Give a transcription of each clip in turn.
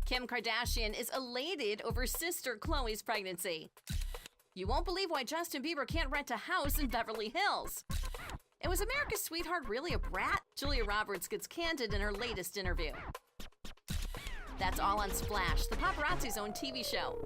Kim Kardashian is elated over sister Khloé's pregnancy. You won't believe why Justin Bieber can't rent a house in Beverly Hills. And was America's sweetheart really a brat? Julia Roberts gets candid in her latest interview. That's all on Splash, the paparazzi's own TV show.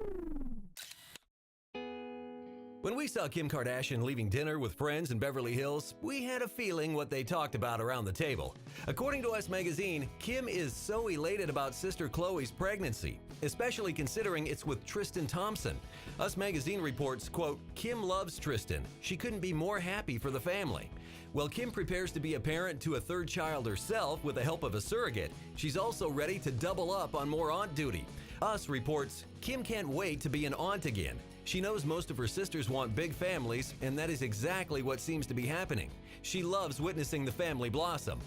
When we saw Kim Kardashian leaving dinner with friends in Beverly Hills, we had a feeling what they talked about around the table. According to Us Magazine, Kim is so elated about sister Khloé's pregnancy, especially considering it's with Tristan Thompson. Us Magazine reports, quote, Kim loves Tristan. She couldn't be more happy for the family. While Kim prepares to be a parent to a third child herself with the help of a surrogate, she's also ready to double up on more aunt duty. Us reports, Kim can't wait to be an aunt again. She knows most of her sisters want big families, and that is exactly what seems to be happening. She loves witnessing the family blossom.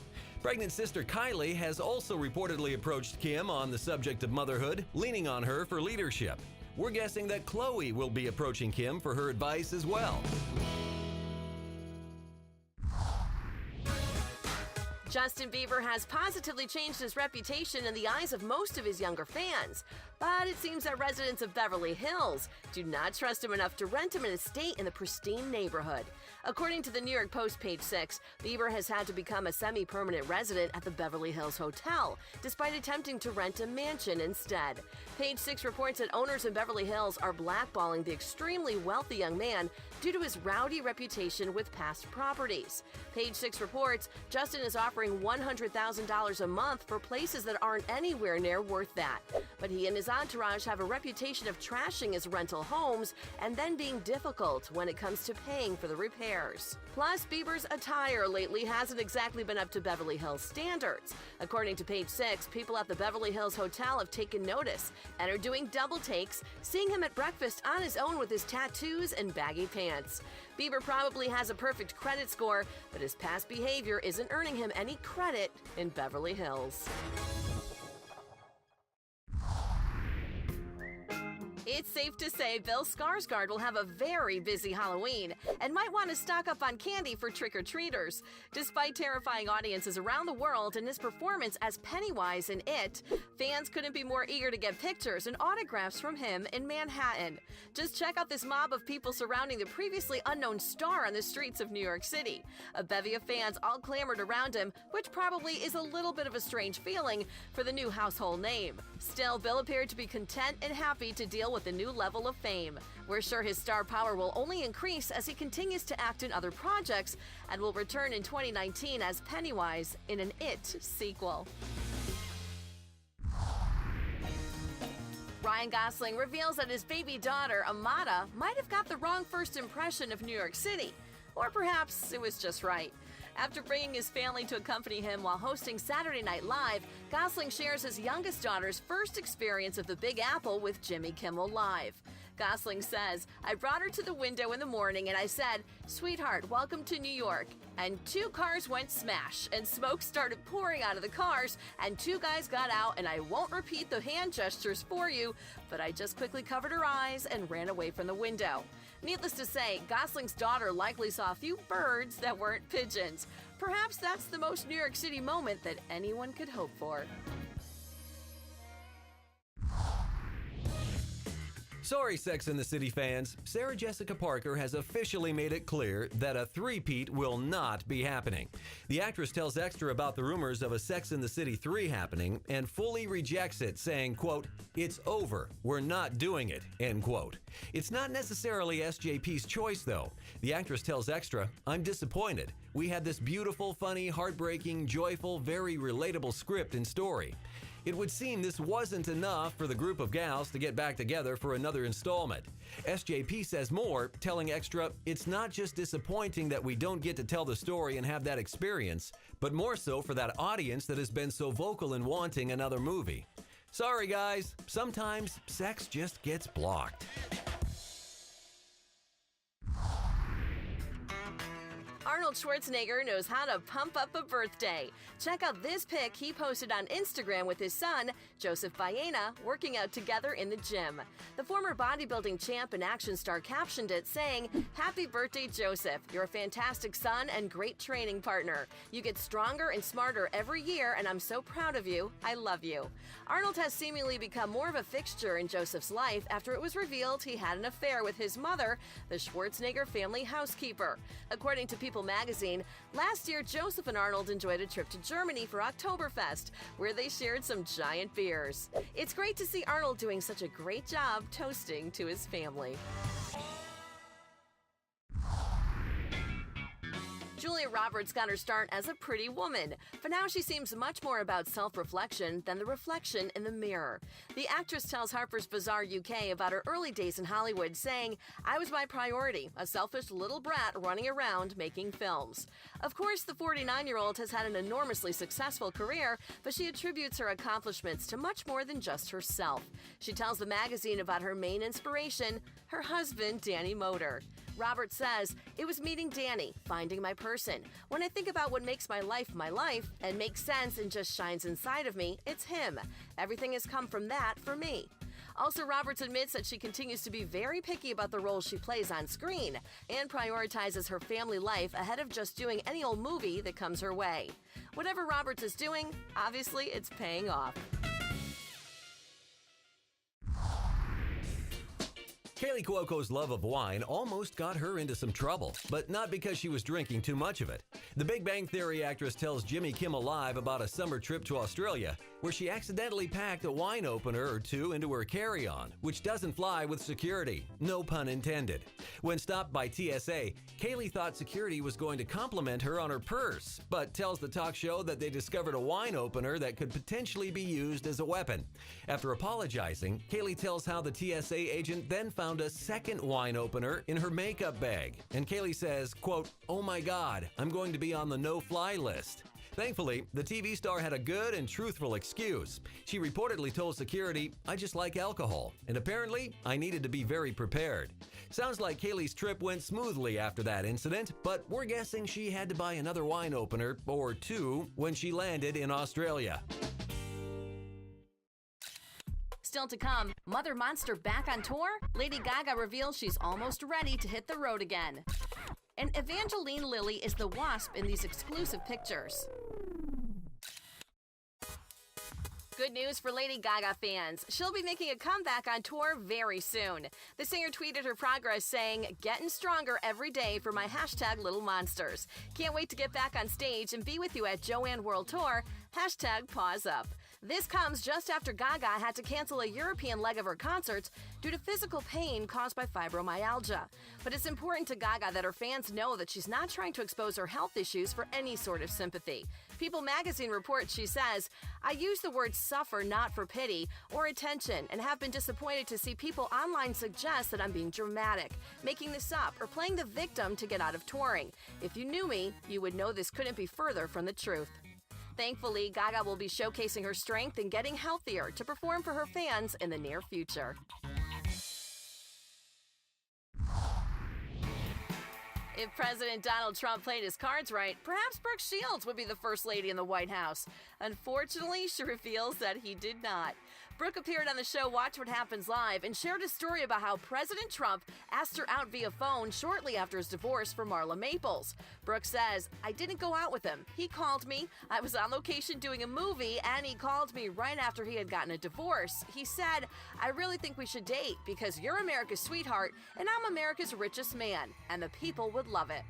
Pregnant sister Kylie has also reportedly approached Kim on the subject of motherhood, leaning on her for leadership. We're guessing that Khloé will be approaching Kim for her advice as well. Justin Bieber has positively changed his reputation in the eyes of most of his younger fans. But it seems that residents of Beverly Hills do not trust him enough to rent him an estate in the pristine neighborhood. According to the New York Post, page 6, Bieber has had to become a semi-permanent resident at the Beverly Hills Hotel, despite attempting to rent a mansion instead. Page 6 reports that owners in Beverly Hills are blackballing the extremely wealthy young man due to his rowdy reputation with past properties. Page 6 reports Justin is offering $100,000 a month for places that aren't anywhere near worth that. But he and his entourage have a reputation of trashing his rental homes and then being difficult when it comes to paying for the repairs. Plus, Bieber's attire lately hasn't exactly been up to Beverly Hills standards. According to page 6, people at the Beverly Hills Hotel have taken notice and are doing double takes, seeing him at breakfast on his own with his tattoos and baggy pants. Bieber probably has a perfect credit score, but his past behavior isn't earning him any credit in Beverly Hills. It's safe to say Bill Skarsgård will have a very busy Halloween and might want to stock up on candy for trick-or-treaters. Despite terrifying audiences around the world and his performance as Pennywise in It, fans couldn't be more eager to get pictures and autographs from him in Manhattan. Just check out this mob of people surrounding the previously unknown star on the streets of New York City. A bevy of fans all clamored around him, which probably is a little bit of a strange feeling for the new household name. Still, Bill appeared to be content and happy to deal with a new level of fame. We're sure his star power will only increase as he continues to act in other projects and will return in 2019 as Pennywise in an It sequel. Ryan Gosling reveals that his baby daughter, Amada, might have got the wrong first impression of New York City. Or perhaps it was just right. After bringing his family to accompany him while hosting Saturday Night Live, Gosling shares his youngest daughter's first experience of the Big Apple with Jimmy Kimmel Live. Gosling says, I brought her to the window in the morning and I said, sweetheart, welcome to New York. And 2 cars went smash and smoke started pouring out of the cars and 2 guys got out, and I won't repeat the hand gestures for you, but I just quickly covered her eyes and ran away from the window. Needless to say, Gosling's daughter likely saw a few birds that weren't pigeons. Perhaps that's the most New York City moment that anyone could hope for. Sorry, Sex and the City fans, Sarah Jessica Parker has officially made it clear that a three-peat will not be happening. The actress tells Extra about the rumors of a Sex and the City 3 happening and fully rejects it, saying, quote, it's over, we're not doing it, end quote. It's not necessarily SJP's choice, though. The actress tells Extra, I'm disappointed. We had this beautiful, funny, heartbreaking, joyful, very relatable script and story. It would seem this wasn't enough for the group of gals to get back together for another installment. SJP says more, telling Extra, it's not just disappointing that we don't get to tell the story and have that experience, but more so for that audience that has been so vocal in wanting another movie. Sorry guys, sometimes sex just gets blocked. Arnold Schwarzenegger knows how to pump up a birthday. Check out this pic he posted on Instagram with his son, Joseph Baena, working out together in the gym. The former bodybuilding champ and action star captioned it saying, "Happy birthday, Joseph. You're a fantastic son and great training partner. You get stronger and smarter every year, and I'm so proud of you. I love you." Arnold has seemingly become more of a fixture in Joseph's life after it was revealed he had an affair with his mother, the Schwarzenegger family housekeeper. According to People magazine, last year Joseph and Arnold enjoyed a trip to Germany for Oktoberfest, where they shared some giant beers. It's great to see Arnold doing such a great job toasting to his family. Julia Roberts got her start as a pretty woman, but now she seems much more about self-reflection than the reflection in the mirror. The actress tells Harper's Bazaar UK about her early days in Hollywood, saying, "I was my priority, a selfish little brat running around making films." Of course, the 49-year-old has had an enormously successful career, but she attributes her accomplishments to much more than just herself. She tells the magazine about her main inspiration, her husband, Danny Moder. Roberts says, "It was meeting Danny, finding my person. When I think about what makes my life, and makes sense and just shines inside of me, it's him. Everything has come from that for me." Also, Roberts admits that she continues to be very picky about the roles she plays on screen and prioritizes her family life ahead of just doing any old movie that comes her way. Whatever Roberts is doing, obviously it's paying off. Kaley Cuoco's love of wine almost got her into some trouble, but not because she was drinking too much of it. The Big Bang Theory actress tells Jimmy Kimmel Live about a summer trip to Australia where she accidentally packed a wine opener or two into her carry-on, which doesn't fly with security. No pun intended. When stopped by TSA, Kaley thought security was going to compliment her on her purse, but tells the talk show that they discovered a wine opener that could potentially be used as a weapon. After apologizing, Kaley tells how the TSA agent then found a second wine opener in her makeup bag. And Kaley says, quote, "Oh my God, I'm going to be on the no-fly list." Thankfully, the TV star had a good and truthful excuse. She reportedly told security, "I just like alcohol, and apparently I needed to be very prepared." Sounds like Kaley's trip went smoothly after that incident, but we're guessing she had to buy another wine opener or two when she landed in Australia. Still to come, Mother Monster back on tour? Lady Gaga reveals she's almost ready to hit the road again. And Evangeline Lilly is the wasp in these exclusive pictures. Good news for Lady Gaga fans. She'll be making a comeback on tour very soon. The singer tweeted her progress saying, "Getting stronger every day for my hashtag Little Monsters. Can't wait to get back on stage and be with you at Joanne World Tour. Hashtag pause up." This comes just after Gaga had to cancel a European leg of her concerts due to physical pain caused by fibromyalgia. But it's important to Gaga that her fans know that she's not trying to expose her health issues for any sort of sympathy. People magazine reports she says, "I use the word suffer not for pity or attention and have been disappointed to see people online suggest that I'm being dramatic, making this up, or playing the victim to get out of touring. If you knew me, you would know this couldn't be further from the truth." Thankfully, Gaga will be showcasing her strength and getting healthier to perform for her fans in the near future. If President Donald Trump played his cards right, perhaps Brooke Shields would be the first lady in the White House. Unfortunately, she reveals that he did not. Brooke appeared on the show Watch What Happens Live and shared a story about how President Trump asked her out via phone shortly after his divorce from Marla Maples. Brooke says, "I didn't go out with him. He called me. I was on location doing a movie, and he called me right after he had gotten a divorce. He said, 'I really think we should date because you're America's sweetheart and I'm America's richest man, and the people would love it.'"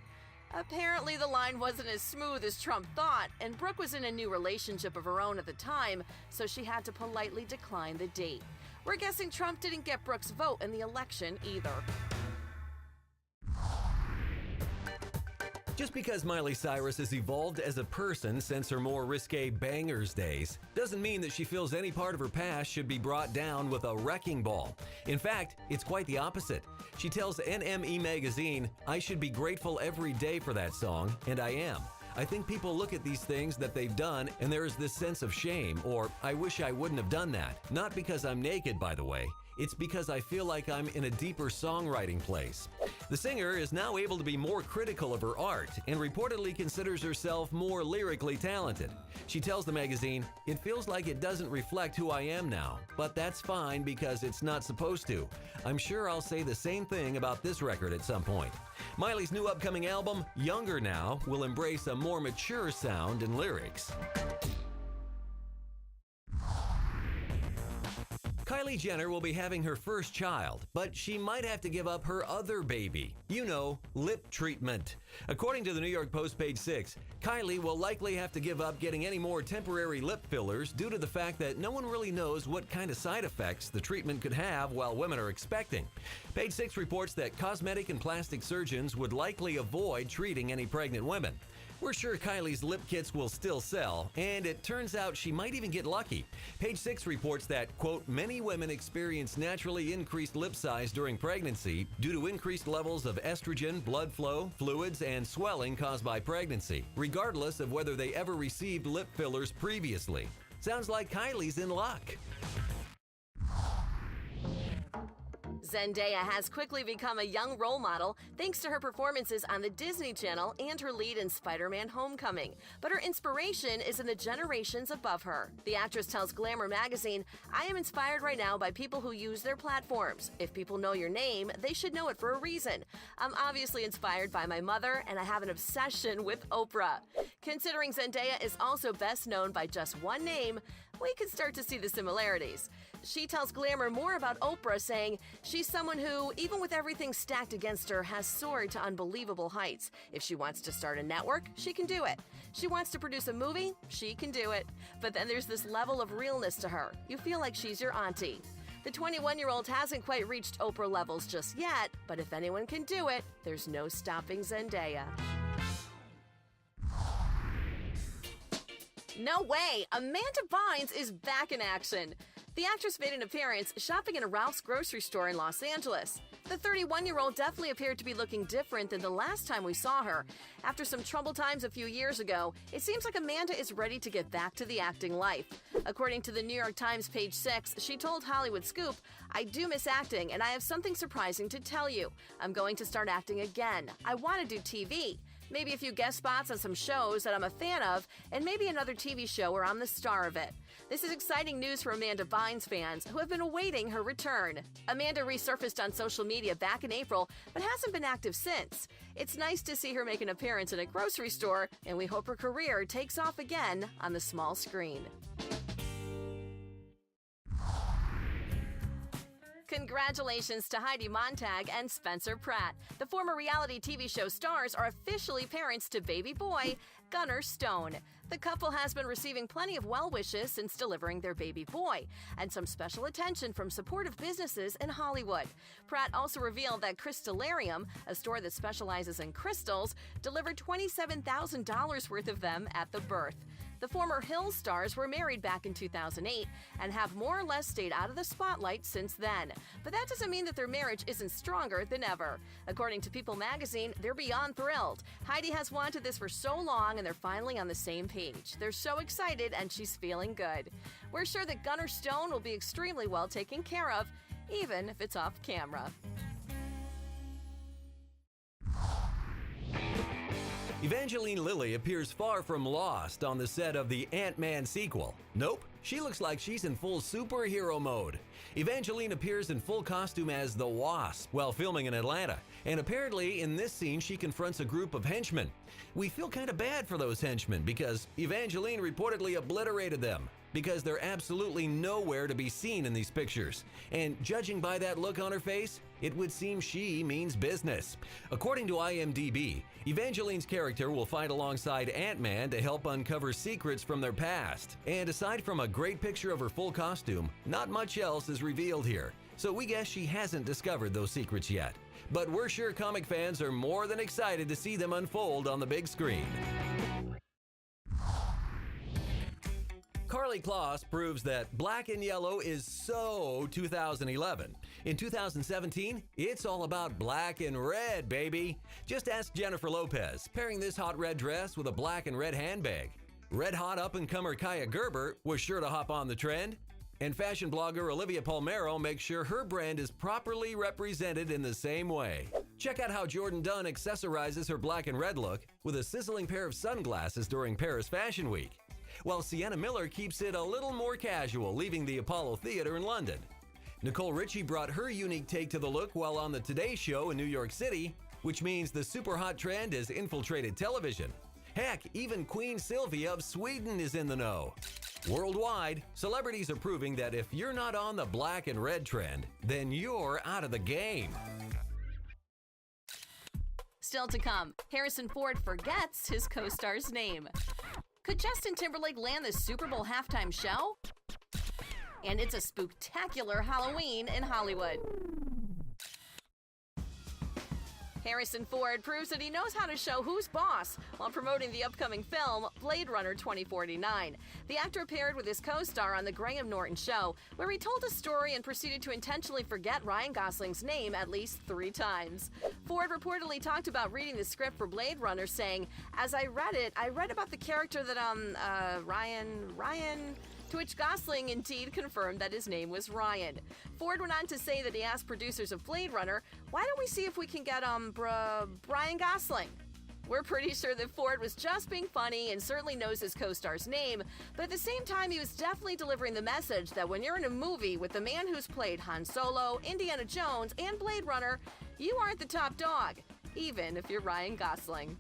Apparently, the line wasn't as smooth as Trump thought, and Brooke was in a new relationship of her own at the time, so she had to politely decline the date. We're guessing Trump didn't get Brooke's vote in the election either. Just because Miley Cyrus has evolved as a person since her more risque bangers days doesn't mean that she feels any part of her past should be brought down with a wrecking ball. In fact, it's quite the opposite. She tells NME magazine, "I should be grateful every day for that song, and I am. I think people look at these things that they've done and there is this sense of shame, or I wish I wouldn't have done that. Not because I'm naked, by the way. It's because I feel like I'm in a deeper songwriting place. The singer is now able to be more critical of her art and reportedly considers herself more lyrically talented. She tells the magazine, "It feels like it doesn't reflect who I am now, but that's fine because it's not supposed to. I'm sure I'll say the same thing about this record at some point." Miley's new upcoming album, Younger Now, will embrace a more mature sound and lyrics. Kylie Jenner will be having her first child, but she might have to give up her other baby. You know, lip treatment. According to the New York Post, page 6, Kylie will likely have to give up getting any more temporary lip fillers due to the fact that no one really knows what kind of side effects the treatment could have while women are expecting. Page 6 reports that cosmetic and plastic surgeons would likely avoid treating any pregnant women. We're sure Kylie's lip kits will still sell, and it turns out she might even get lucky. Page 6 reports that, quote, many women experience naturally increased lip size during pregnancy due to increased levels of estrogen, blood flow, fluids, and swelling caused by pregnancy, regardless of whether they ever received lip fillers previously. Sounds like Kylie's in luck. Zendaya has quickly become a young role model thanks to her performances on the Disney Channel and her lead in Spider-Man: Homecoming. But her inspiration is in the generations above her. The actress tells Glamour magazine, "I am inspired right now by people who use their platforms. If people know your name, they should know it for a reason. I'm obviously inspired by my mother, and I have an obsession with Oprah." Considering Zendaya is also best known by just one name, we can start to see the similarities. She tells Glamour more about Oprah, saying, "She's someone who, even with everything stacked against her, has soared to unbelievable heights. If she wants to start a network, she can do it. She wants to produce a movie, she can do it. But then there's this level of realness to her. You feel like she's your auntie." The 21-year-old hasn't quite reached Oprah levels just yet, but if anyone can do it, there's no stopping Zendaya. No way! Amanda Bynes is back in action. The actress made an appearance shopping in a Ralph's grocery store in Los Angeles. The 31-year-old definitely appeared to be looking different than the last time we saw her. After some troubled times a few years ago, it seems like Amanda is ready to get back to the acting life. According to the New York Times, page 6, she told Hollywood Scoop, "I do miss acting, and I have something surprising to tell you. I'm going to start acting again. I want to do TV. Maybe a few guest spots on some shows that I'm a fan of, and maybe another TV show where I'm the star of it." This is exciting news for Amanda Bynes fans who have been awaiting her return. Amanda resurfaced on social media back in April, but hasn't been active since. It's nice to see her make an appearance in a grocery store, and we hope her career takes off again on the small screen. Congratulations to Heidi Montag and Spencer Pratt. The former reality TV show stars are officially parents to baby boy Gunnar Stone. The couple has been receiving plenty of well wishes since delivering their baby boy, and some special attention from supportive businesses in Hollywood. Pratt also revealed that Krystalarium, a store that specializes in crystals, delivered $27,000 worth of them at the birth. The former Hills stars were married back in 2008 and have more or less stayed out of the spotlight since then. But that doesn't mean that their marriage isn't stronger than ever. According to People magazine, they're beyond thrilled. Heidi has wanted this for so long and they're finally on the same page. They're so excited and she's feeling good. We're sure that Gunnar Stone will be extremely well taken care of, even if it's off camera. Evangeline Lilly appears far from lost on the set of the Ant Man sequel. Nope, she looks like she's in full superhero mode. Evangeline appears in full costume as the Wasp while filming in Atlanta, and apparently in this scene she confronts a group of henchmen. We feel kind of bad for those henchmen because Evangeline reportedly obliterated them, because they're absolutely nowhere to be seen in these pictures. And judging by that look on her face, it would seem she means business. According to IMDb, Evangeline's character will fight alongside Ant Man to help uncover secrets from their past. And aside from a great picture of her full costume, not much else is revealed here. So we guess she hasn't discovered those secrets yet. But we're sure comic fans are more than excited to see them unfold on the big screen. Karlie Kloss proves that black and yellow is so 2011. In 2017, it's all about black and red, baby. Just ask Jennifer Lopez, pairing this hot red dress with a black and red handbag. Red hot up-and-comer Kaya Gerber was sure to hop on the trend. And fashion blogger Olivia Palmero makes sure her brand is properly represented in the same way. Check out how Jordan Dunn accessorizes her black and red look with a sizzling pair of sunglasses during Paris Fashion Week, while Sienna Miller keeps it a little more casual, leaving the Apollo Theater in London. Nicole Richie brought her unique take to the look while on the Today Show in New York City, which means the super hot trend has infiltrated television. Heck, even Queen Sylvia of Sweden is in the know. Worldwide, celebrities are proving that if you're not on the black and red trend, then you're out of the game. Still to come, Harrison Ford forgets his co-star's name. Could Justin Timberlake land the Super Bowl halftime show? And it's a spooktacular Halloween in Hollywood. Harrison Ford proves that he knows how to show who's boss while promoting the upcoming film Blade Runner 2049. The actor appeared with his co-star on The Graham Norton Show, where he told a story and proceeded to intentionally forget Ryan Gosling's name at least 3 times. Ford reportedly talked about reading the script for Blade Runner, saying, "As I read about the character that, Ryan... To which Gosling indeed confirmed that his name was Ryan. Ford went on to say that he asked producers of Blade Runner, "Why don't we see if we can get, Ryan Gosling?" We're pretty sure that Ford was just being funny and certainly knows his co-star's name, but at the same time he was definitely delivering the message that when you're in a movie with the man who's played Han Solo, Indiana Jones, and Blade Runner, you aren't the top dog, even if you're Ryan Gosling.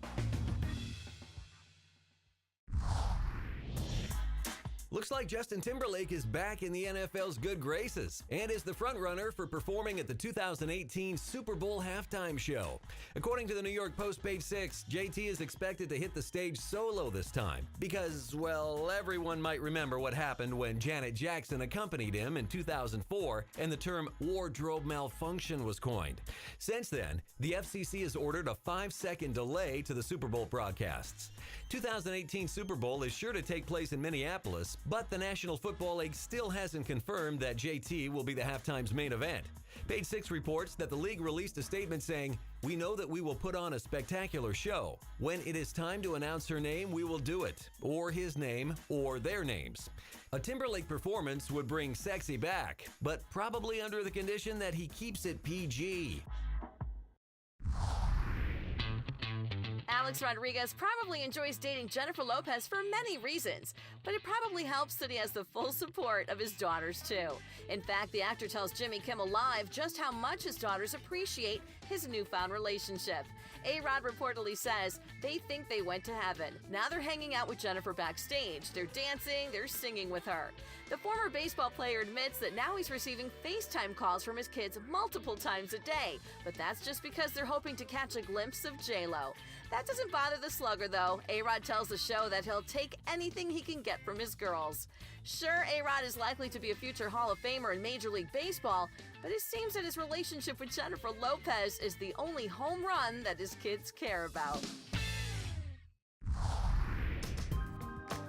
Looks like Justin Timberlake is back in the NFL's good graces and is the frontrunner for performing at the 2018 Super Bowl halftime show. According to the New York Post, page 6, JT is expected to hit the stage solo this time because, well, everyone might remember what happened when Janet Jackson accompanied him in 2004 and the term wardrobe malfunction was coined. Since then, the FCC has ordered a 5-second delay to the Super Bowl broadcasts. 2018 Super Bowl is sure to take place in Minneapolis, but the National Football League still hasn't confirmed that JT will be the halftime's main event. Page 6 reports that the league released a statement saying, "We know that we will put on a spectacular show. When it is time to announce her name, we will do it, or his name, or their names." A Timberlake performance would bring sexy back, but probably under the condition that he keeps it PG. Alex Rodriguez probably enjoys dating Jennifer Lopez for many reasons, but it probably helps that he has the full support of his daughters, too. In fact, the actor tells Jimmy Kimmel Live just how much his daughters appreciate his newfound relationship. A-Rod reportedly says they think they went to heaven. Now they're hanging out with Jennifer backstage. They're dancing, they're singing with her. The former baseball player admits that now he's receiving FaceTime calls from his kids multiple times a day, but that's just because they're hoping to catch a glimpse of J-Lo. That doesn't bother the slugger, though. A-Rod tells the show that he'll take anything he can get from his girls. Sure, A-Rod is likely to be a future Hall of Famer in Major League Baseball, but it seems that his relationship with Jennifer Lopez is the only home run that his kids care about.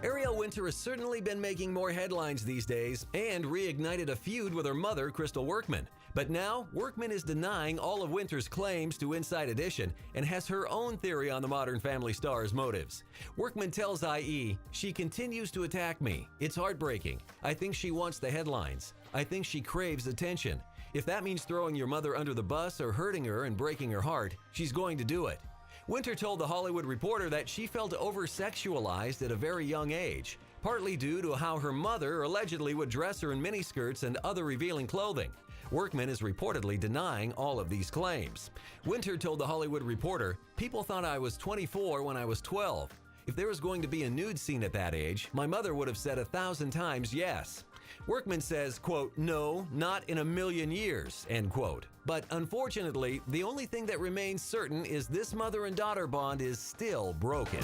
Ariel Wintour has certainly been making more headlines these days and reignited a feud with her mother, Krystal Workman. But now, Workman is denying all of Wintour's claims to Inside Edition and has her own theory on the Modern Family star's motives. Workman tells IE, "She continues to attack me. It's heartbreaking. I think she wants the headlines. I think she craves attention. If that means throwing your mother under the bus or hurting her and breaking her heart, she's going to do it." Wintour told The Hollywood Reporter that she felt over-sexualized at a very young age, partly due to how her mother allegedly would dress her in miniskirts and other revealing clothing. Workman is reportedly denying all of these claims. Wintour told The Hollywood Reporter, "People thought I was 24 when I was 12. If there was going to be a nude scene at that age, my mother would have said 1,000 times yes." Workman says, quote, "No, not in a million years," end quote. But unfortunately, the only thing that remains certain is this mother and daughter bond is still broken.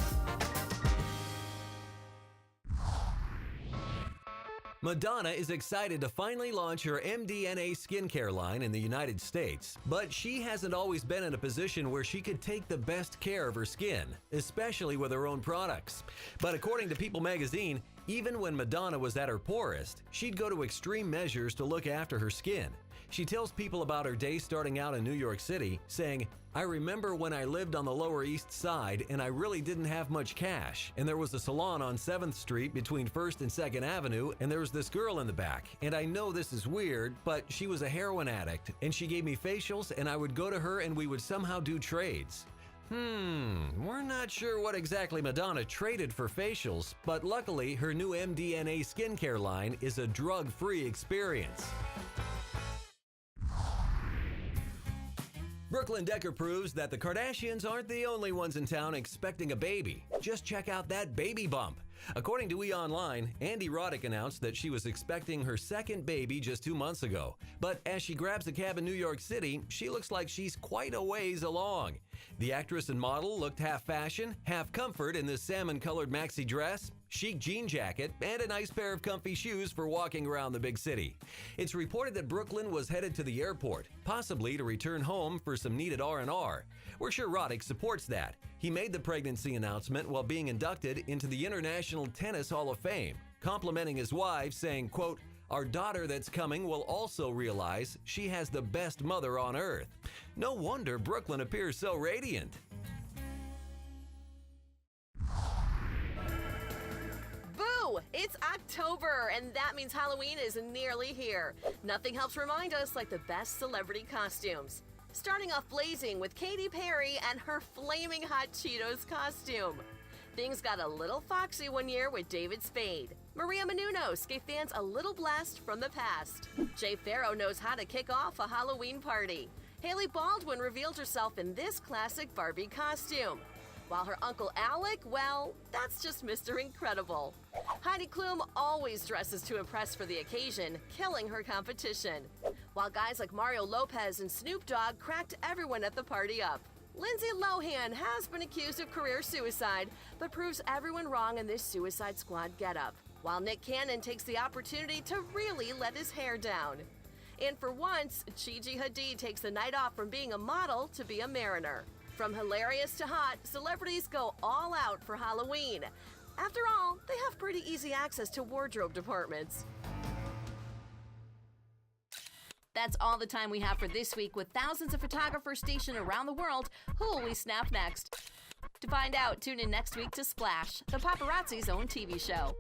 Madonna is excited to finally launch her MDNA skincare line in the United States, but she hasn't always been in a position where she could take the best care of her skin, especially with her own products. But according to People magazine, Even when Madonna was at her poorest, she'd go to extreme measures to look after her skin. She tells people about her day starting out in New York City, saying, "I remember when I lived on the Lower East Side and I really didn't have much cash, and there was a salon on 7th Street between 1st and 2nd Avenue, and there was this girl in the back, and I know this is weird, but she was a heroin addict, and she gave me facials, and I would go to her and we would somehow do trades." We're not sure what exactly Madonna traded for facials, but luckily her new MDNA skincare line is a drug-free experience. Brooklyn Decker proves that the Kardashians aren't the only ones in town expecting a baby. Just check out that baby bump. According to E! Online, Andy Roddick announced that she was expecting her second baby just 2 months ago. But as she grabs a cab in New York City, she looks like she's quite a ways along. The actress and model looked half fashion, half comfort in this salmon-colored maxi dress, chic jean jacket, and a nice pair of comfy shoes for walking around the big city. It's reported that Brooklyn was headed to the airport, possibly to return home for some needed R&R. We're sure Roddick supports that. He made the pregnancy announcement while being inducted into the International Tennis Hall of Fame, complimenting his wife, saying, quote, "Our daughter that's coming will also realize she has the best mother on earth." No wonder Brooklyn appears so radiant. Boo! It's October, and that means Halloween is nearly here. Nothing helps remind us like the best celebrity costumes. Starting off blazing with Katy Perry and her flaming hot Cheetos costume. Things got a little foxy one year with David Spade. Maria Menounos gave fans a little blast from the past. Jay Pharoah knows how to kick off a Halloween party. Hailey Baldwin revealed herself in this classic Barbie costume. While her Uncle Alec, well, that's just Mr. Incredible. Heidi Klum always dresses to impress for the occasion, killing her competition. While guys like Mario Lopez and Snoop Dogg cracked everyone at the party up. Lindsay Lohan has been accused of career suicide, but proves everyone wrong in this Suicide Squad getup. While Nick Cannon takes the opportunity to really let his hair down. And for once, Gigi Hadid takes the night off from being a model to be a mariner. From hilarious to hot, celebrities go all out for Halloween. After all, they have pretty easy access to wardrobe departments. That's all the time we have for this week, with thousands of photographers stationed around the world. Who will we snap next? To find out, tune in next week to Splash, the paparazzi's own TV show.